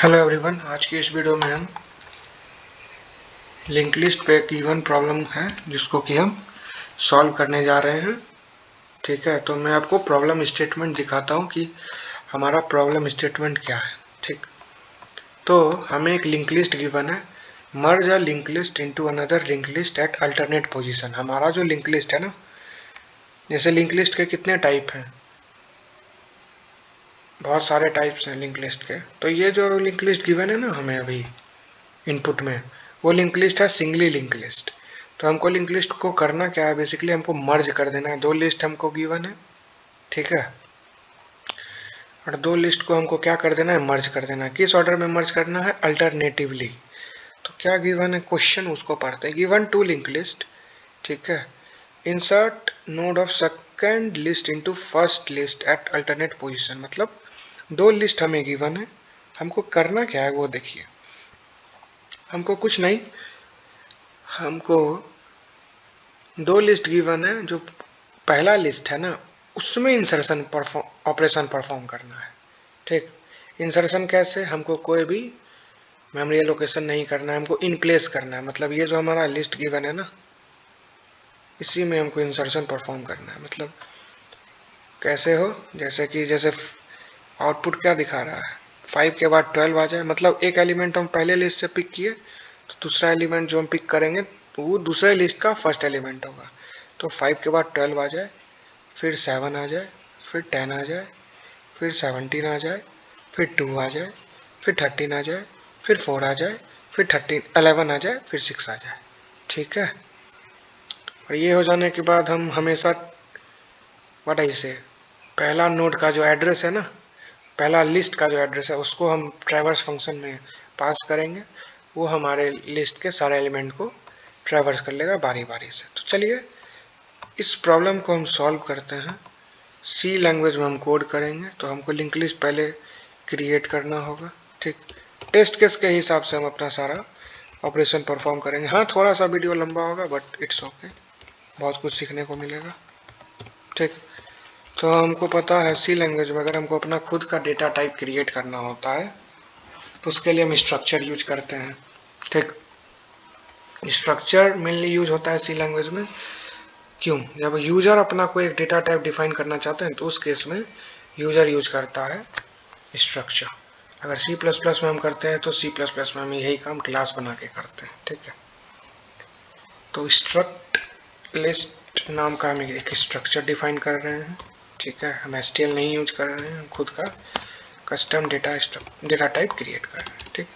Hello everyone, आज की इस वीडियो में हम लिंक लिस्ट पे एक गिवन प्रॉब्लम है जिसको कि हम सॉल्व करने जा रहे हैं। ठीक है, तो मैं आपको प्रॉब्लम स्टेटमेंट दिखाता हूँ कि हमारा प्रॉब्लम स्टेटमेंट क्या है। ठीक, तो हमें एक लिंक लिस्ट गिवन है, merge a link list into another link list at alternate position. हमारा जो लिंक लिस्ट है ना, जैसे लिंक लिस्ट के कितने टाइप हैं, बहुत सारे टाइप्स हैं लिंक लिस्ट के। तो ये जो लिंक लिस्ट गिवन है ना हमें अभी इनपुट में, वो लिंक लिस्ट है सिंगली लिंक लिस्ट। तो हमको लिंक लिस्ट को करना क्या है, बेसिकली हमको मर्ज कर देना है। दो लिस्ट हमको गिवन है, ठीक है, और दो लिस्ट को हमको क्या कर देना है, मर्ज कर देना है। किस ऑर्डर में मर्ज करना है, अल्टरनेटिवली। तो क्या गिवन है क्वेश्चन, उसको पढ़ते हैं। गिवन टू लिंक लिस्ट, ठीक है, insert node of second list into first list at alternate position. मतलब दो लिस्ट हमें गिवन है, हमको करना क्या है वो देखिए। हमको कुछ नहीं, हमको दो लिस्ट गिवन है, जो पहला लिस्ट है ना उसमें इंसर्शन ऑपरेशन परफॉर्म करना है। ठीक, इंसर्शन कैसे, हमको कोई भी मेमोरी एलोकेशन नहीं करना है, हमको इन प्लेस करना है। मतलब ये जो हमारा लिस्ट गिवन है ना, इसी में हमको इंसर्शन परफॉर्म करना है। मतलब कैसे हो, जैसे कि जैसे आउटपुट क्या दिखा रहा है, 5 के बाद 12 आ जाए। मतलब एक एलिमेंट हम पहले लिस्ट से पिक किए, तो दूसरा एलिमेंट जो हम पिक करेंगे तो वो दूसरे लिस्ट का फर्स्ट एलिमेंट होगा। तो 5 के बाद 12 आ जाए, फिर 7 आ जाए, फिर 10 आ जाए, फिर 17 आ जाए, फिर 2 आ जाए, फिर 13 आ जाए, फिर 4 आ जाए, फिर 11 आ जाए, फिर 6 आ जाए। ठीक है, और ये हो जाने के बाद हम हमेशा व्हाट आई से, पहला नोड का जो एड्रेस है ना, पहला लिस्ट का जो एड्रेस है उसको हम ट्रैवर्स फंक्शन में पास करेंगे। वो हमारे लिस्ट के सारे एलिमेंट को ट्रैवर्स कर लेगा बारी बारी से। तो चलिए इस प्रॉब्लम को हम सॉल्व करते हैं। सी लैंग्वेज में हम कोड करेंगे, तो हमको लिंक लिस्ट पहले क्रिएट करना होगा। ठीक, टेस्ट केस के हिसाब से हम अपना सारा ऑपरेशन परफॉर्म करेंगे। हाँ, थोड़ा सा वीडियो लंबा होगा बट इट्स ओके, बहुत कुछ सीखने को मिलेगा। ठीक, तो हमको पता है सी लैंग्वेज में अगर हमको अपना खुद का डेटा टाइप क्रिएट करना होता है तो उसके लिए हम स्ट्रक्चर यूज करते हैं। ठीक, स्ट्रक्चर मेनली यूज होता है सी लैंग्वेज में। क्यों, जब यूजर अपना कोई एक डेटा टाइप डिफाइन करना चाहते हैं तो उस केस में यूजर यूज करता है स्ट्रक्चर। अगर सी प्लस प्लस में हम करते हैं तो सी प्लस प्लस में हम यही काम क्लास बना के करते हैं। ठीक है, तो स्ट्रक्ट लिस्ट नाम का हम एक स्ट्रक्चर डिफाइन कर रहे हैं। ठीक है, हम एसटीएल नहीं यूज कर रहे हैं, हम खुद का कस्टम डेटा टाइप क्रिएट कर रहे हैं। ठीक,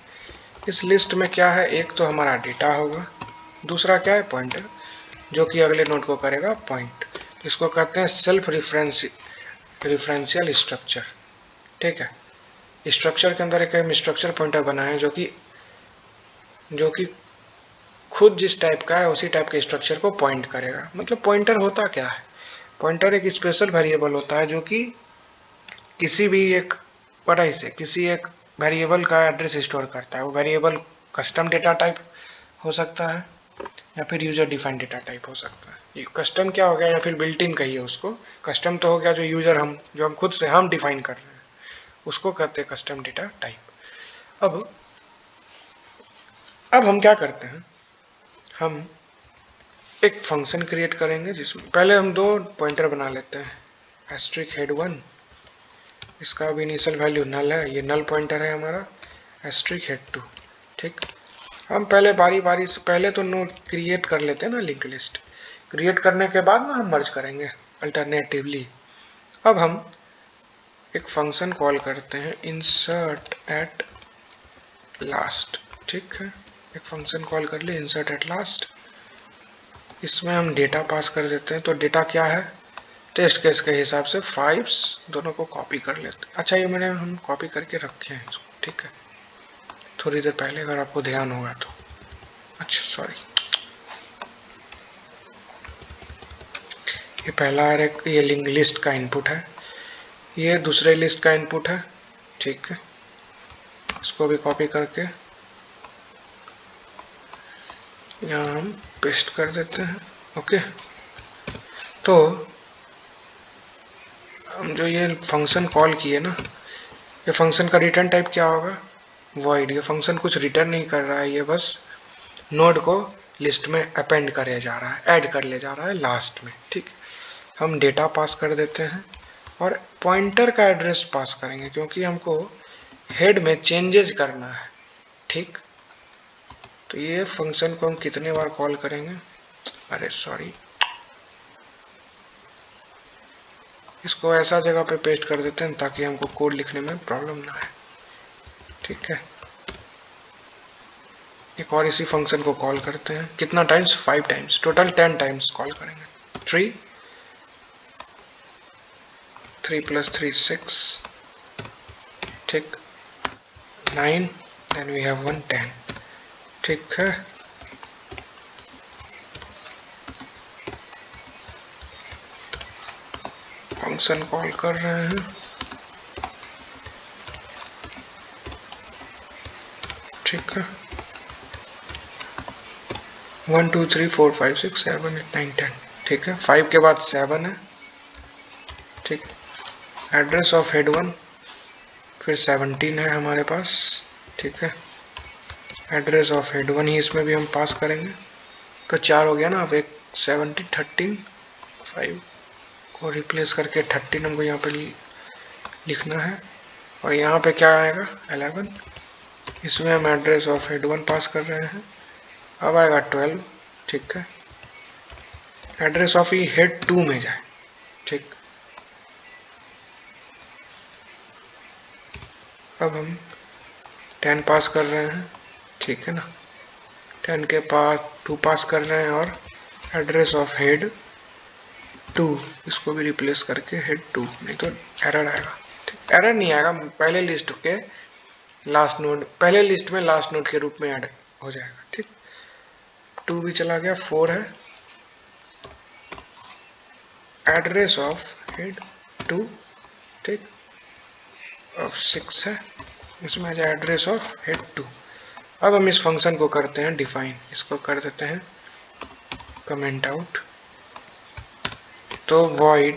इस लिस्ट में क्या है, एक तो हमारा डेटा होगा, दूसरा क्या है, पॉइंटर, जो कि अगले नोड को करेगा पॉइंट। इसको कहते हैं सेल्फ रिफरेंशियल स्ट्रक्चर। ठीक है, स्ट्रक्चर के अंदर एक हम स्ट्रक्चर पॉइंटर बनाए जो कि खुद जिस टाइप का है उसी टाइप के स्ट्रक्चर को पॉइंट करेगा। मतलब पॉइंटर होता क्या है, पॉइंटर एक स्पेशल वेरिएबल होता है जो कि किसी भी एक पढ़ाई से किसी एक वेरिएबल का एड्रेस स्टोर करता है। वो वेरिएबल कस्टम डेटा टाइप हो सकता है या फिर यूजर डिफाइंड डेटा टाइप हो सकता है। कस्टम क्या हो गया, या फिर बिल्ट इन कहिए उसको। कस्टम तो हो गया जो यूजर जो हम खुद से हम डिफाइन कर रहे हैं, उसको कहते हैं कस्टम डेटा टाइप। अब हम क्या करते हैं, हम एक फंक्शन क्रिएट करेंगे जिसमें पहले हम दो पॉइंटर बना लेते हैं। एस्ट्रिक हेड 1, इसका भी इनिशियल वैल्यू नल है, ये नल पॉइंटर है हमारा। एस्ट्रिक हेड 2, ठीक, हम पहले बारी बारी से पहले तो नोड क्रिएट कर लेते हैं ना, लिंक लिस्ट क्रिएट करने के बाद ना हम मर्ज करेंगे अल्टरनेटिवली। अब हम एक फंक्शन कॉल करते हैं इंसर्ट एट लास्ट। ठीक है, एक फंक्शन कॉल कर लिए इंसर्ट एट लास्ट। इसमें हम डेटा पास कर देते हैं। तो डेटा क्या है, टेस्ट केस के हिसाब से 5 दोनों को कॉपी कर लेते हैं। अच्छा, ये मैंने हम कॉपी करके रखे हैं इसको। ठीक है, थोड़ी देर पहले, अगर आपको ध्यान होगा तो। अच्छा सॉरी, ये पहला ये लिंक लिस्ट का इनपुट है, ये दूसरे लिस्ट का इनपुट है। ठीक है, इसको भी कॉपी करके यहाँ हम पेस्ट कर देते हैं। ओके, तो हम जो ये फंक्शन कॉल किए ना, ये फंक्शन का रिटर्न टाइप क्या होगा, void, ये फंक्शन कुछ रिटर्न नहीं कर रहा है, ये बस नोड को लिस्ट में अपेंड करे जा रहा है, ऐड कर ले जा रहा है लास्ट में। ठीक, हम डेटा पास कर देते हैं और पॉइंटर का एड्रेस पास करेंगे क्योंकि हमको हेड में चेंजेस करना है। ठीक, तो ये फंक्शन को हम कितने बार कॉल करेंगे, अरे सॉरी, इसको ऐसा जगह पे पेस्ट कर देते हैं ताकि हमको कोड लिखने में प्रॉब्लम ना आए। ठीक है, एक और इसी फंक्शन को कॉल करते हैं, कितना times, 5 times, total 10 times call करेंगे। 3 + 3 6, ठीक, 9, देन वी हैव 1 10। ठीक है, फंक्शन कॉल कर रहे हैं। ठीक है, 1 2 3 4 5 6 7 8 9 10। ठीक है, 5 के बाद 7 है। ठीक, एड्रेस ऑफ हेड 1, फिर 17 है हमारे पास। ठीक है, एड्रेस ऑफ हेड 1 ही इसमें भी हम पास करेंगे, तो 4 हो गया ना। अब एक 17 13 5 को रिप्लेस करके 13 हमको यहाँ पे लिखना है, और यहाँ पे क्या आएगा 11, इसमें हम एड्रेस ऑफ हेड 1 पास कर रहे हैं। अब आएगा 12। ठीक है, एड्रेस ऑफ हेड 2 में जाए। ठीक, अब हम 10 पास कर रहे हैं। ठीक है ना, 10 के पास 2 पास कर रहे हैं, और एड्रेस ऑफ हेड 2 इसको भी रिप्लेस करके हेड 2, नहीं तो एरर आएगा। ठीक, एरर नहीं आएगा, पहले लिस्ट के लास्ट नोड, पहले लिस्ट में लास्ट नोड के रूप में ऐड हो जाएगा। ठीक, 2 भी चला गया, 4 है, एड्रेस ऑफ हेड 2। ठीक, और 6 है, इसमें आ जाए एड्रेस ऑफ हेड 2। अब हम इस फंक्शन को करते हैं डिफाइन, इसको कर देते हैं कमेंट आउट, तो void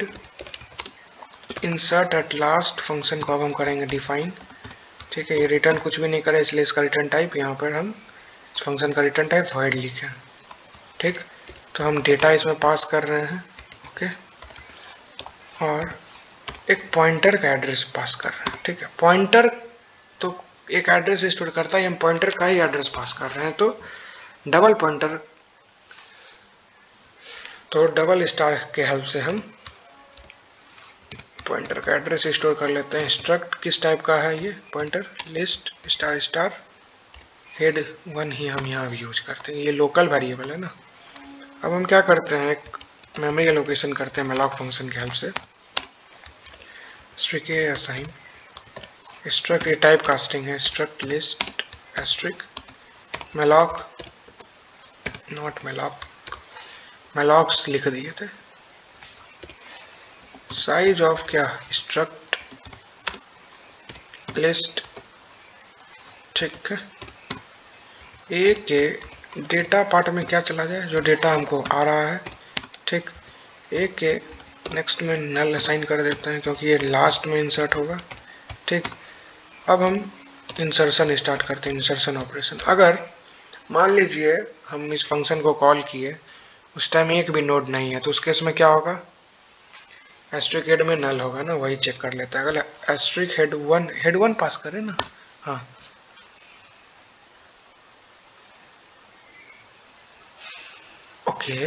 insert at last function को अब हम करेंगे डिफाइन। ठीक है, ये रिटर्न कुछ भी नहीं करे इसलिए इसका रिटर्न टाइप यहाँ पर हम इस फंक्शन का रिटर्न टाइप void लिखे हैं। ठीक, तो हम डेटा इसमें पास कर रहे हैं। ओके, और एक पॉइंटर का एड्रेस पास कर रहे हैं। ठीक है, पॉइंटर तो एक एड्रेस स्टोर करता है, हम पॉइंटर का ही एड्रेस पास कर रहे हैं, तो डबल पॉइंटर, तो डबल स्टार के हेल्प से हम पॉइंटर का एड्रेस स्टोर कर लेते हैं। स्ट्रक्ट किस टाइप का है ये pointer, list star star head 1 ही हम यहाँ यूज करते हैं, ये लोकल वेरिएबल है ना। अब हम क्या करते हैं, एक मेमोरी एलोकेशन करते हैं malloc फंक्शन की हेल्प से। स्ट्रिक ए असाइन, स्ट्रक्ट ये टाइप कास्टिंग है, struct list asterisk malloc, not malloc, mallocs लिख दिए थे। साइज ऑफ क्या, स्ट्रक्ट लिस्ट। ठीक है, ए के डेटा पार्ट में क्या चला जाए, जो डेटा हमको आ रहा है। ठीक, ए के नेक्स्ट में नल असाइन कर देते हैं क्योंकि ये लास्ट में इंसर्ट होगा। ठीक, अब हम इंसर्शन स्टार्ट करते हैं, इंसर्शन ऑपरेशन। अगर मान लीजिए हम इस फंक्शन को कॉल किए, उस टाइम एक भी नोड नहीं है, तो उस केस में क्या होगा, एस्ट्रिक हेड में नल होगा ना, वही चेक कर लेता है। अगर एस्ट्रिक हेड 1 पास करें ना, हाँ ओके,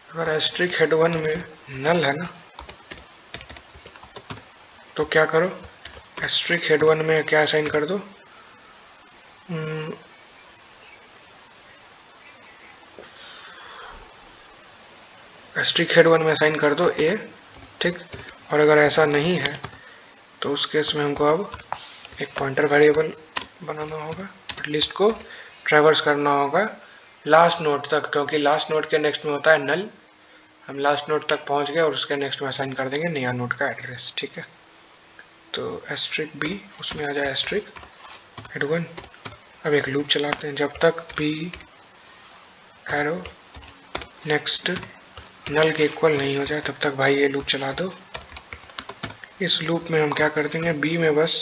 अगर एस्ट्रिक हेड 1 में नल है ना, तो क्या करो, एस्ट्रिक हेड 1 में क्या असाइन कर दो, एस्ट्रिक हेड 1 में असाइन कर दो ए। ठीक, और अगर ऐसा नहीं है तो उस केस में हमको अब एक पॉइंटर वेरिएबल बनाना होगा, लिस्ट को ट्रैवर्स करना होगा लास्ट नोड तक, क्योंकि लास्ट नोड के नेक्स्ट में होता है नल। हम लास्ट नोड तक पहुंच गए और उसके नेक्स्ट में असाइन कर देंगे नया नोड का एड्रेस। ठीक है, तो एस्ट्रिक बी, उसमें आ जाए एस्ट्रिक हेड 1। अब एक लूप चलाते हैं, जब तक बी एरो नेक्स्ट नल के इक्वल नहीं हो जाए तब तक भाई ये लूप चला दो। इस लूप में हम क्या कर देंगे, बी में बस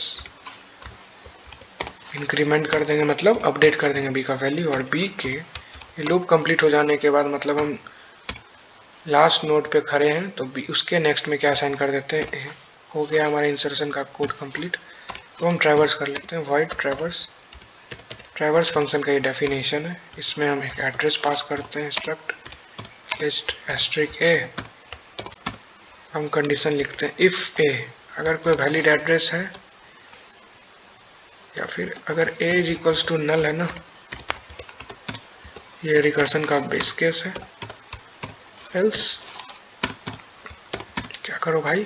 इंक्रीमेंट कर देंगे मतलब अपडेट कर देंगे बी का वैल्यू, और बी के ये लूप कंप्लीट हो जाने के बाद मतलब हम लास्ट नोड पे खड़े हैं तो बी उसके नेक्स्ट में क्या असाइन कर देते हैं, हो गया हमारा इंसर्शन का कोड कंप्लीट। तो हम ट्रैवर्स कर लेते हैं, वाइड ट्रैवर्स। ट्रैवर्स फंक्शन का ये डेफिनेशन है, इसमें हम एक एड्रेस पास करते हैं, स्ट्रक्ट लिस्ट एस्ट्रिक ए। हम कंडीशन लिखते हैं इफ़ ए, अगर कोई वैलिड एड्रेस है या फिर अगर ए इज इक्वल्स टू नल है ना, ये रिकर्सन का बेस केस है। एल्स क्या करो भाई,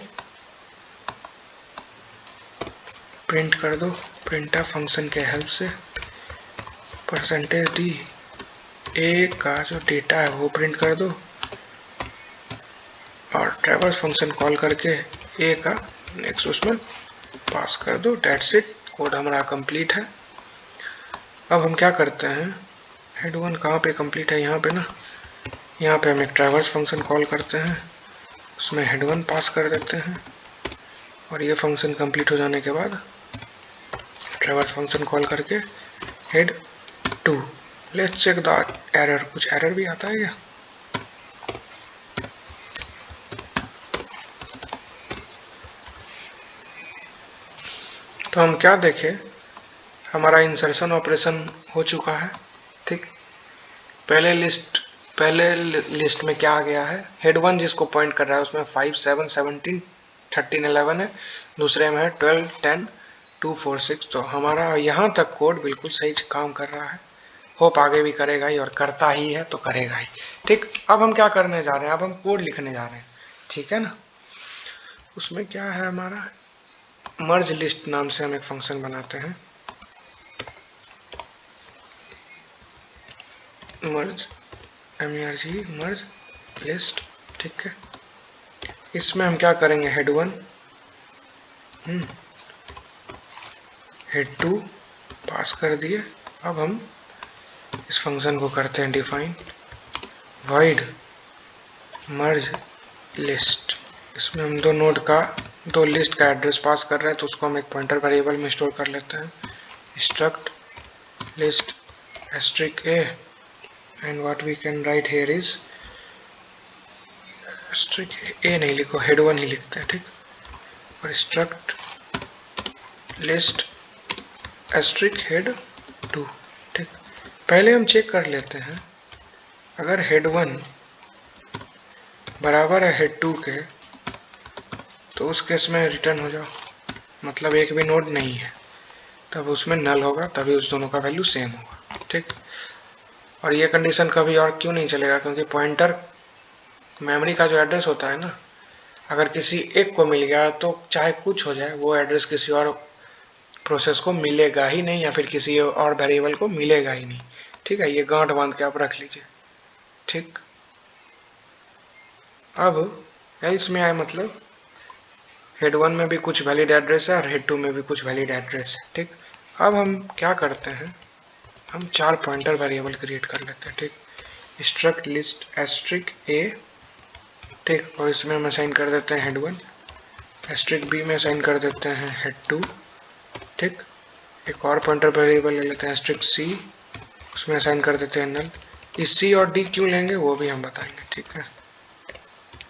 प्रिंट कर दो प्रिंटफ फंक्शन के हेल्प से परसेंटेज डी, ए का जो डेटा है वो प्रिंट कर दो और ट्रैवर्स फंक्शन कॉल करके ए का नेक्स्ट उसमें पास कर दो। डेट्स इट, कोड हमारा कंप्लीट है। अब हम क्या करते हैं, हेड वन कहाँ पे कंप्लीट है, यहाँ पे ना, यहाँ पे हम एक ट्रैवर्स फंक्शन कॉल करते हैं, उसमें हेड वन पास कर देते हैं और ये फंक्शन कंप्लीट हो जाने के बाद ट्रैवर्स फंक्शन कॉल करके head two. Let's check the error, कुछ एरर भी आता है क्या? तो हम क्या देखें, हमारा इंसर्शन ऑपरेशन हो चुका है। ठीक, पहले लिस्ट में क्या आ गया है, हेड वन जिसको पॉइंट कर रहा है उसमें 5 7 17 13 11 है, दूसरे में है 12 10 2 4 6। तो हमारा यहाँ तक कोड बिल्कुल सही काम कर रहा है, होप आगे भी करेगा ही, और करता ही है तो करेगा ही। ठीक, अब हम क्या करने जा रहे हैं, अब हम कोड लिखने जा रहे हैं, ठीक है ना। उसमें क्या है हमारा, मर्ज लिस्ट नाम से हम एक फंक्शन बनाते हैं, मर्ज MERG मर्ज लिस्ट। ठीक है, इसमें हम क्या करेंगे, हेड वन हेड टू पास कर दिए। अब हम इस फंक्शन को करते हैं डिफाइन, वाइड मर्ज लिस्ट। इसमें हम दो लिस्ट का एड्रेस पास कर रहे हैं तो उसको हम एक पॉइंटर वेरिएबल में स्टोर कर लेते हैं, struct list asterisk A, and what we can write here is asterisk A नहीं लिखो, हेड वन ही लिखते हैं। ठीक, और struct list asterisk head two. ठीक, पहले हम चेक कर लेते हैं, अगर हेड वन बराबर है हेड टू के तो उस केस में रिटर्न हो जाओ, मतलब एक भी नोड नहीं है, तब उसमें नल होगा, तभी उस दोनों का वैल्यू सेम होगा। ठीक, और ये कंडीशन कभी और क्यों नहीं चलेगा, क्योंकि पॉइंटर मेमोरी का जो एड्रेस होता है ना, अगर किसी एक को मिल गया तो चाहे कुछ हो जाए वो एड्रेस किसी और प्रोसेस को मिलेगा ही नहीं, या फिर किसी और वेरिएबल को मिलेगा ही नहीं। ठीक है, ये गांठ बांध के आप रख लीजिए। ठीक, अब एल्स में आए मतलब हेड वन में भी कुछ वैलिड एड्रेस है और हेड टू में भी कुछ वैलिड एड्रेस है। ठीक, अब हम क्या करते हैं, हम 4 पॉइंटर वेरिएबल क्रिएट कर लेते हैं। ठीक, स्ट्रक्ट लिस्ट एस्ट्रिक ए। ठीक, और इसमें हम असाइन कर देते हैं हेड वन, एस्ट्रिक बी में असाइन कर देते हैं हेड टू। ठीक, एक और पॉइंटर वेरिएबल ले लेते हैं एस्ट्रिक सी, उसमें असाइन कर देते हैं नल। इस सी और डी क्यों लेंगे वो भी हम बताएंगे। ठीक है,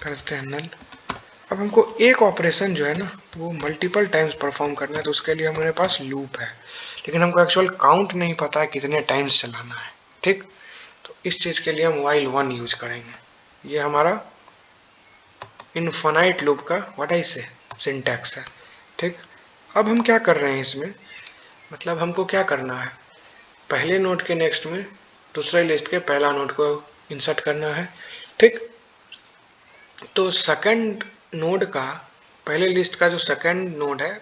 कर देते हैं नल। अब हमको एक ऑपरेशन जो है ना वो मल्टीपल टाइम्स परफॉर्म करना है, तो उसके लिए हमारे पास लूप है, लेकिन हमको एक्चुअल काउंट नहीं पता है कितने टाइम्स चलाना है। ठीक, तो इस चीज़ के लिए हम while वन यूज करेंगे। ये हमारा इनफाइनाइट लूप का व्हाट आई से सिंटैक्स है। ठीक, अब हम क्या कर रहे हैं इसमें, मतलब हमको क्या करना है, पहले नोड के नेक्स्ट में दूसरे लिस्ट के पहला नोड को इंसर्ट करना है। ठीक, तो सेकंड नोड का, पहले लिस्ट का जो सेकंड नोड है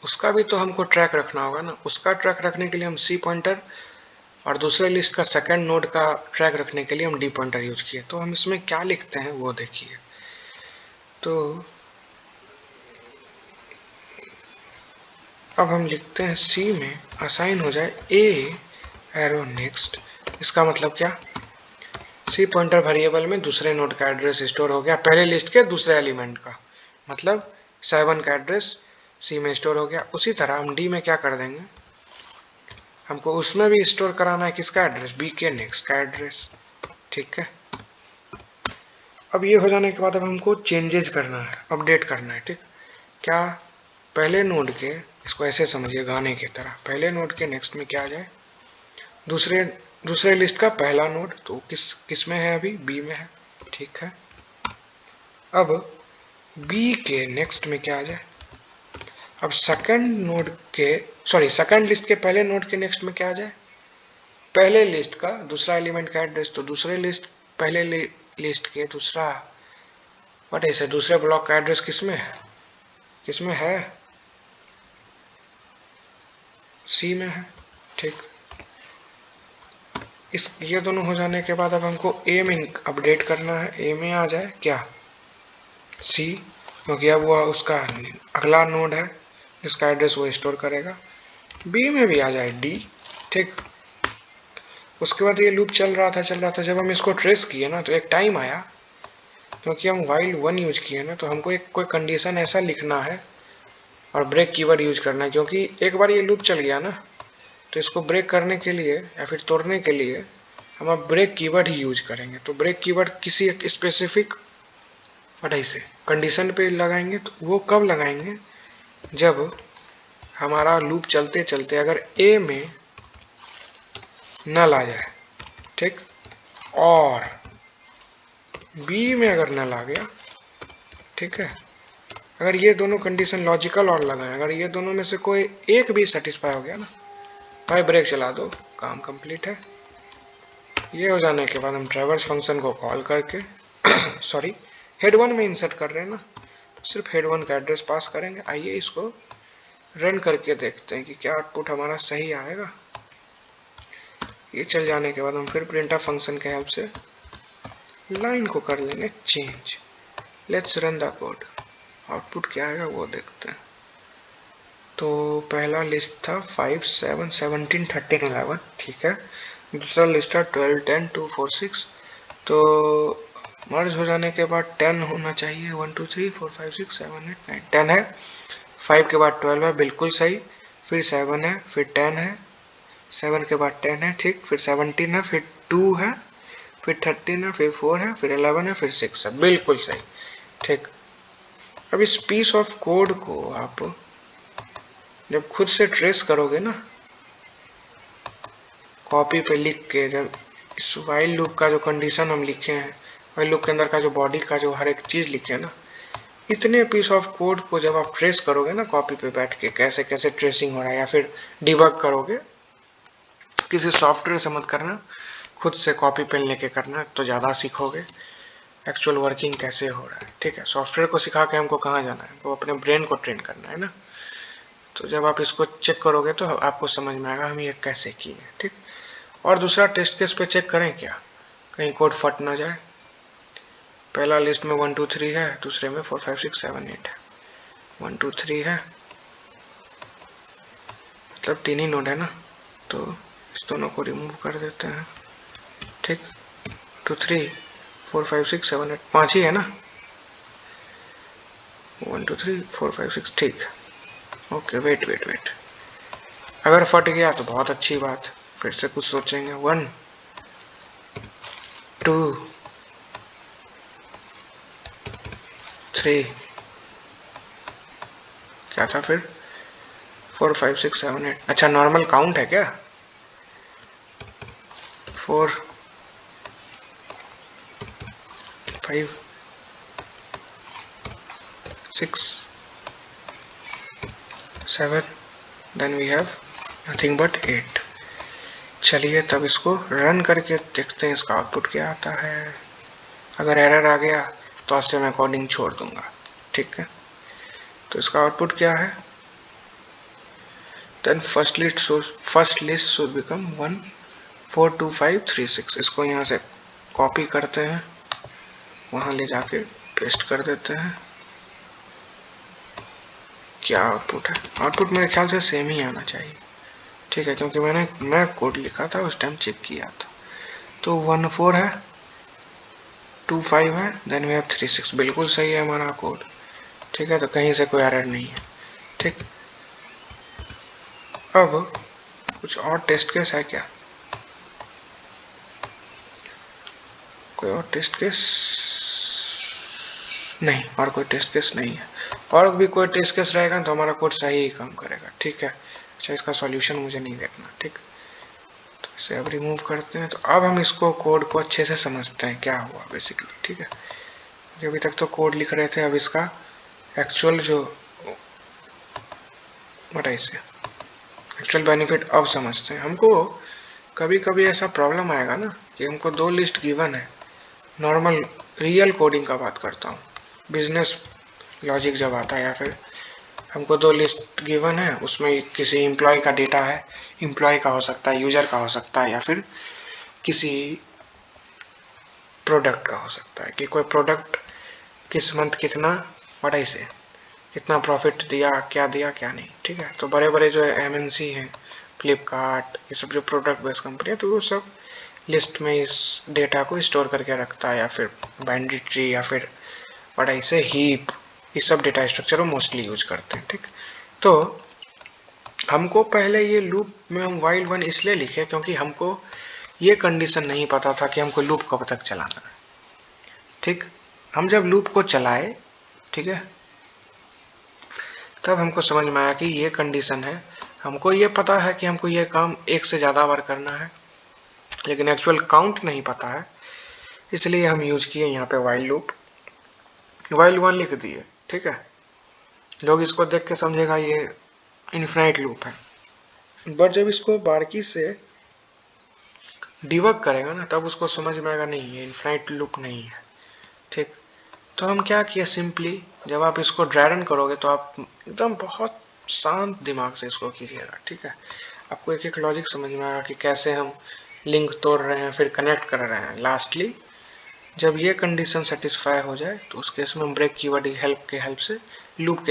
उसका भी तो हमको ट्रैक रखना होगा ना। उसका ट्रैक रखने के लिए हम सी पॉइंटर, और दूसरे लिस्ट का सेकंड नोड का ट्रैक रखने के लिए हम डी पॉइंटर यूज किए। तो हम इसमें क्या लिखते हैं वो देखिए, तो अब हम लिखते हैं सी में असाइन हो जाए ए एरो नेक्स्ट। इसका मतलब क्या, सी पॉइंटर वेरिएबल में दूसरे नोड का एड्रेस स्टोर हो गया, पहले लिस्ट के दूसरे एलिमेंट का, मतलब 7 का एड्रेस सी में स्टोर हो गया। उसी तरह हम डी में क्या कर देंगे, हमको उसमें भी स्टोर कराना है किसका एड्रेस, बी के नेक्स्ट का एड्रेस। ठीक है, अब ये हो जाने के बाद अब हमको चेंजेस करना है, अपडेट करना है। ठीक, क्या पहले नोड के, इसको ऐसे समझिए गाने की तरह, पहले नोड के नेक्स्ट में क्या आ जाए, दूसरे लिस्ट का पहला नोड, तो किस में है, अभी बी में है। ठीक है, अब बी के नेक्स्ट में क्या आ जाए, अब सेकंड लिस्ट के पहले नोड के नेक्स्ट में क्या आ जाए, पहले लिस्ट का दूसरा एलिमेंट का एड्रेस, तो दूसरे लिस्ट पहले लिस्ट के दूसरा व्हाट इज दूसरे ब्लॉक का एड्रेस किसमें है, सी में है। ठीक, ये दोनों हो जाने के बाद अब हमको ए में अपडेट करना है, ए में आ जाए क्या, सी, क्योंकि अब वो उसका अगला नोड है जिसका एड्रेस वो स्टोर करेगा। बी में भी आ जाए डी। ठीक, उसके बाद ये लूप चल रहा था, जब हम इसको ट्रेस किए ना तो एक टाइम आया, क्योंकि हम वाइल 1 यूज किए ना, तो हमको एक कोई कंडीशन ऐसा लिखना है और ब्रेक कीवर्ड यूज करना है, क्योंकि एक बार ये लूप चल गया ना तो इसको ब्रेक करने के लिए या फिर तोड़ने के लिए हम अब ब्रेक कीवर्ड ही यूज करेंगे। तो ब्रेक कीवर्ड किसी एक स्पेसिफिक पढ़ाई से कंडीशन पे लगाएंगे, तो वो कब लगाएंगे, जब हमारा लूप चलते चलते अगर ए में नल आ जाए, ठीक, और बी में अगर नल आ गया, ठीक है, अगर ये दोनों कंडीशन लॉजिकल और लगाएं, अगर ये दोनों में से कोई एक भी सेटिस्फाई हो गया ना, भाई ब्रेक चला दो, काम कंप्लीट है। ये हो जाने के बाद हम ट्रैवर्स फंक्शन को कॉल करके सॉरी हेड 1 में इंसर्ट कर रहे हैं ना, तो सिर्फ हेड 1 का एड्रेस पास करेंगे। आइए इसको रन करके देखते हैं कि क्या आउटपुट हमारा सही आएगा। ये चल जाने के बाद हम फिर प्रिंटफ फंक्शन के हेल्प से लाइन को कर लेंगे change. Let's run the code, output क्या आएगा वो देखते हैं। तो पहला लिस्ट था 5 7 17 13 11, ठीक है। दूसरा लिस्ट था 12 10 2 4 6, तो मर्ज हो जाने के बाद 10 होना चाहिए। 1 2 3 4 5 6 7 8 9 10 है। 5 के बाद 12 है, बिल्कुल सही। फिर 7 है, फिर 10 है, 7 के बाद 10 है, ठीक। फिर 17 है, फिर 2 है, फिर 13 है, फिर 4 है, फिर 11 है, फिर 6 है, बिल्कुल सही, ठीक। अब इस पीस ऑफ कोड को आप जब खुद से ट्रेस करोगे ना, कॉपी पे लिख के, जब इस वाइल लूप का जो कंडीशन हम लिखे हैं, वाइल लूप के अंदर का जो बॉडी का जो हर एक चीज लिखे है ना, इतने पीस ऑफ कोड को जब आप ट्रेस करोगे ना कॉपी पे बैठ के, कैसे कैसे ट्रेसिंग हो रहा है, या फिर डिबग करोगे, किसी सॉफ्टवेयर से मत करना, खुद से कॉपी पेन लेके करना, तो ज़्यादा सीखोगे एक्चुअल वर्किंग कैसे हो रहा है, ठीक है। सॉफ्टवेयर को सिखा के हमको कहाँ जाना है, हमको अपने ब्रेन को ट्रेन करना है ना। तो जब आप इसको चेक करोगे तो आपको समझ में आएगा हम ये कैसे किए, ठीक। और दूसरा टेस्ट केस पे चेक करें क्या, कहीं कोड फट ना जाए। पहला लिस्ट में 1 2 3 है, दूसरे में 4 5 6 7 8 है। 1 2 3 है, मतलब 3 ही नोड है ना, तो इस दोनों को रिमूव कर देते हैं, ठीक। 2 3 4 5 6 7 8, 5 ही है ना। 1 2 3 4 5 6, ठीक। ओके, वेट, अगर फट गया तो बहुत अच्छी बात, फिर से कुछ सोचेंगे। 1 2 3, क्या था फिर, 4 5 6 7 8, अच्छा नॉर्मल काउंट है क्या, 4 5 6 7, then we have nothing but 8। चलिए तब इसको रन करके देखते हैं इसका आउटपुट क्या आता है। अगर एरर आ गया तो आज से मैं कोडिंग छोड़ दूंगा, ठीक है। तो इसका आउटपुट क्या है, then first list should become 1 4 2 5 3 6। इसको यहाँ से कॉपी करते हैं, वहाँ ले जाके पेस्ट कर देते हैं। क्या आउटपुट है, आउटपुट मेरे ख्याल से सेम ही आना चाहिए, ठीक है, क्योंकि मैं कोड लिखा था उस टाइम चेक किया था। तो 1 4 है, 2 5 है, देन वी हैव 3 6, बिल्कुल सही है हमारा कोड, ठीक है। तो कहीं से कोई एरर नहीं है, ठीक। अब कुछ और टेस्ट केस है क्या? कोई और टेस्ट केस नहीं, और कोई टेस्ट केस नहीं है। और भी कोई टेस्ट केस रहेगा तो हमारा कोड सही ही काम करेगा, ठीक है। अच्छा, इसका सॉल्यूशन मुझे नहीं देखना, ठीक। तो इसे अब रिमूव करते हैं। तो अब हम इसको कोड को अच्छे से समझते हैं क्या हुआ बेसिकली, ठीक है। अभी तक तो कोड लिख रहे थे, अब इसका एक्चुअल जो एक्चुअल बेनिफिट अब समझते हैं। हमको कभी कभी ऐसा प्रॉब्लम आएगा ना कि हमको दो लिस्ट गिवन है, नॉर्मल रियल कोडिंग का बात करता हूँ, बिजनेस लॉजिक जब आता है, या फिर हमको दो लिस्ट गिवन है, उसमें किसी एम्प्लॉय का डेटा है, एम्प्लॉय का हो सकता है, यूजर का हो सकता है, या फिर किसी प्रोडक्ट का हो सकता है कि कोई प्रोडक्ट किस मंथ कितना कितना प्रॉफिट दिया क्या नहीं, ठीक है। तो बड़े बड़े जो MNC हैं, फ्लिपकार्ट, ये सब जो प्रोडक्ट बेस्ड कंपनी है, तो वो सब लिस्ट में इस डेटा को स्टोर करके रखता है, या फिर बाइनरी ट्री, या फिर हीप, ये सब डेटा स्ट्रक्चर वो मोस्टली यूज करते हैं, ठीक। तो हमको पहले ये लूप में हम while 1 इसलिए लिखे क्योंकि हमको ये कंडीशन नहीं पता था कि हमको लूप कब तक चलाना है, ठीक। हम जब लूप को चलाए, ठीक है, तब हमको समझ में आया कि ये कंडीशन है। हमको ये पता है कि हमको ये काम एक से ज़्यादा बार करना है, लेकिन एक्चुअल काउंट नहीं पता है, इसलिए हम यूज किए यहाँ पे while लूप, while 1 लिख दिए, ठीक है। लोग इसको देख के समझेगा ये इनफिनाइट लूप है, बट जब इसको बारीकी से डिबग करेगा ना, तब उसको समझ में आएगा नहीं, ये इनफिनाइट लूप नहीं है, ठीक। तो हम क्या किए, सिंपली जब आप इसको ड्राई रन करोगे तो आप एकदम बहुत शांत दिमाग से इसको कीजिएगा, ठीक है। आपको एक एक लॉजिक समझ में आएगा कि कैसे हम लिंक तोड़ रहे हैं, फिर कनेक्ट कर रहे हैं। लास्टली जब ये कंडीशन सेटिस्फाई हो जाए तो उस केस में हम ब्रेक कीवर्ड की हेल्प से लूप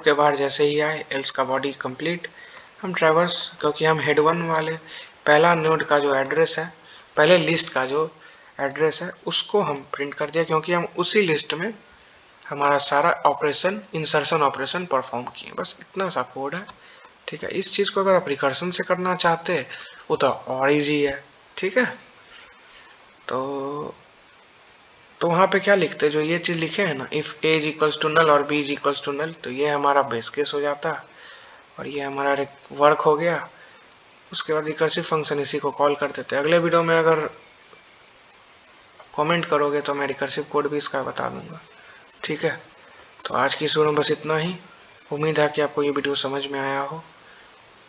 के बाहर जैसे ही आए एल्स का बॉडी कंप्लीट, हम ट्रैवर्स, क्योंकि हम हेड 1 वाले पहला नोड का जो एड्रेस है, पहले लिस्ट का जो एड्रेस है, उसको हम प्रिंट कर दिया, क्योंकि हम उसी लिस्ट में हमारा सारा ऑपरेशन, इंसर्शन ऑपरेशन परफॉर्म किए। बस इतना सा कोड है, ठीक है। इस चीज़ को अगर आप रिकर्सन से करना चाहते हैं वो तो और इजी है, ठीक है। तो वहाँ पे क्या लिखते, जो ये चीज़ लिखे हैं ना, if A is equals to null और B is equals to null, तो ये हमारा बेस केस हो जाता और ये हमारा वर्क हो गया। उसके बाद रिकर्सिव फंक्शन इसी को कॉल कर देते हैं। अगले वीडियो में अगर कमेंट करोगे तो मैं रिकर्सिव कोड भी इसका बता दूंगा, ठीक है। तो आज की इस वीडियो में बस इतना ही। उम्मीद है कि आपको ये वीडियो समझ में आया हो,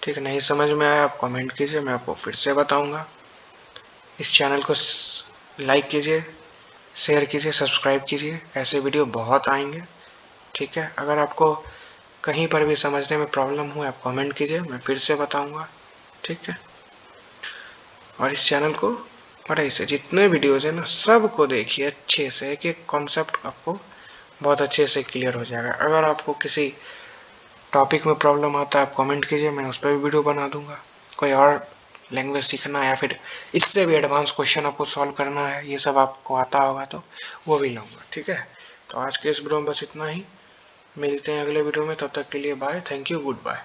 ठीक है। नहीं समझ में आया आप कमेंट कीजिए, मैं आपको फिर से बताऊंगा। इस चैनल को लाइक कीजिए, शेयर कीजिए, सब्सक्राइब कीजिए, ऐसे वीडियो बहुत आएंगे, ठीक है। अगर आपको कहीं पर भी समझने में प्रॉब्लम हो आप कमेंट कीजिए, मैं फिर से बताऊंगा, ठीक है। और इस चैनल को बड़े से जितने वीडियोज़ हैं ना, सबको देखिए अच्छे से, एक एक कॉन्सेप्ट आपको बहुत अच्छे से क्लियर हो जाएगा। अगर आपको किसी टॉपिक में प्रॉब्लम आता है आप कमेंट कीजिए, मैं उस पर भी वीडियो बना दूंगा। कोई और लैंग्वेज सीखना है या फिर इससे भी एडवांस क्वेश्चन आपको सॉल्व करना है, ये सब आपको आता होगा तो वो भी लाऊंगा, ठीक है। तो आज के इस वीडियो में बस इतना ही, मिलते हैं अगले वीडियो में, तब तक के लिए bye, thank you, good bye.